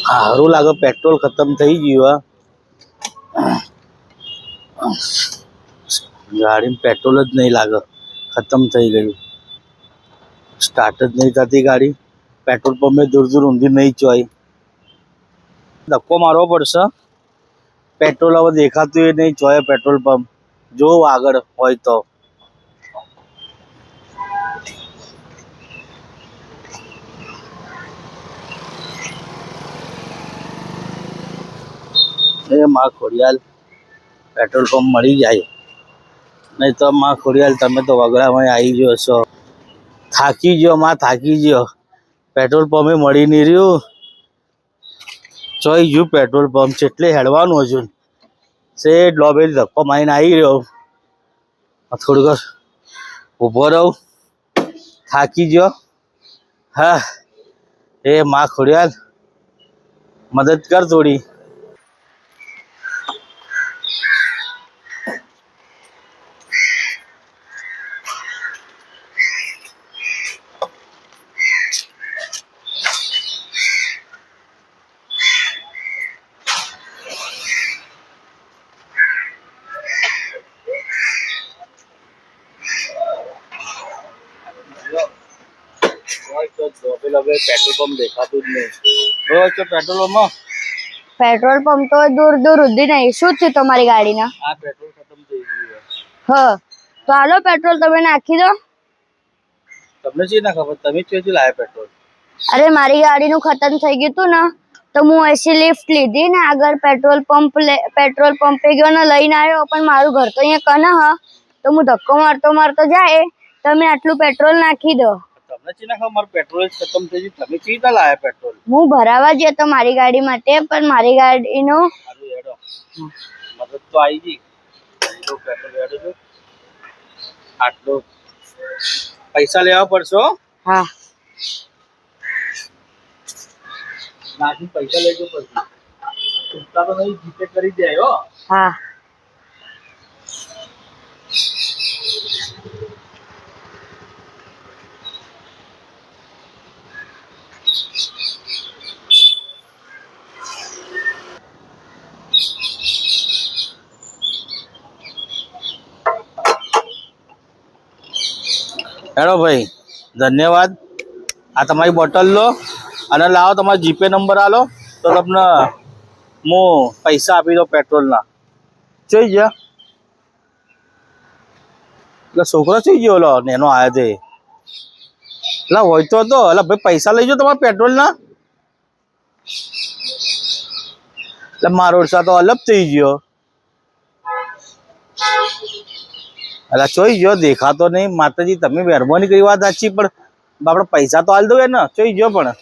સારું લાગે પેટ્રોલ ખતમ થઈ ગયું ગાડીમાં પેટ્રોલ જ નહીં લાગે ખતમ થઈ ગયું સ્ટાર્ટ જ નહીં થતી ગાડી પેટ્રોલ પંપે દૂર દૂર ઊંધી નહીં ચોય ધક્કો મારવો પડશે પેટ્રોલ હવે દેખાતું એ નહીં ચોય પેટ્રોલ પંપ જો આગળ હોય તો એ માં ખોડિયાલ પેટ્રોલ પંપ મળી જાય નહીં તો માં ખોડિયાલ તમે તો વગડામાં આવી ગયો છો થાકી ગયો માં થાકી ગયો પેટ્રોલ પંપે મળી નહીં રહ્યું ચોઈ ગયું પેટ્રોલ પંપ છે એટલે હેડવાનું હજુ શેઠ લોબેલ ધક્કો મારીને આવી રહ્યો થોડુંક ઊભો રહું થાકી ગયો હા એ માં ખોડિયાલ મદદ કર થોડી પેટ્રોલ પંપ દેખાતું જ નહીં પેટ્રોલ પંપ તો દૂર દૂર સુધી નહીં શું થયું તમારી ગાડીના આ પેટ્રોલ ખતમ થઈ ગયું તો હાલો પેટ્રોલ તમે નાખી દો તમને છે ના ખબર તમે ક્યાંથી લાયા પેટ્રોલ અરે મારી ગાડીનું ખતમ થઈ ગયું હતું ને તો હું એસી લિફ્ટ લીધી ને આગળ પેટ્રોલ પંપે ગયો ને લઈને આવ્યો પણ મારું ઘર તો અહીંયા કના હા તો હું ધક્કો મારતો જાય તમે આટલું પેટ્રોલ નાખી દો તમને છે ના ખબર મારું પેટ્રોલ ખતમ થઈ ગયું તમે ક્યાંથી લાયા પેટ્રોલ હું ભરાવા જ હતો મારી ગાડી માટે પણ મારી ગાડીનું મદદ તો આવી ગઈ પેટ્રોલ હેડો આટલો પૈસા લેવા પડશે હા નાખી પૈસા લેજો પછી ચિંતા તો નહીં જીપે કરી દે હા હેડો ભાઈ ધન્યવાદ આ તમારી બોટલ લો અને લાવો તમારો જીપે નંબર આલો તો તમને હું પૈસા આપી દો પેટ્રોલના જોઈ ગયા એટલે છોકરો જોઈ ગયો લો નેનો આવ્યો તે એટલે હોય તો હતો એટલે ભાઈ પૈસા લઈ જાઓ તમારા પેટ્રોલના એટલે મારો ઓરસા તો અલગ થઈ ગયો એટલે જોઈ ગયો દેખાતો નહીં માતાજી તમે મહેરબાની કરી વાત સાચી પણ આપણે પૈસા તો હાલ દઉં ને જોઈ ગયો પણ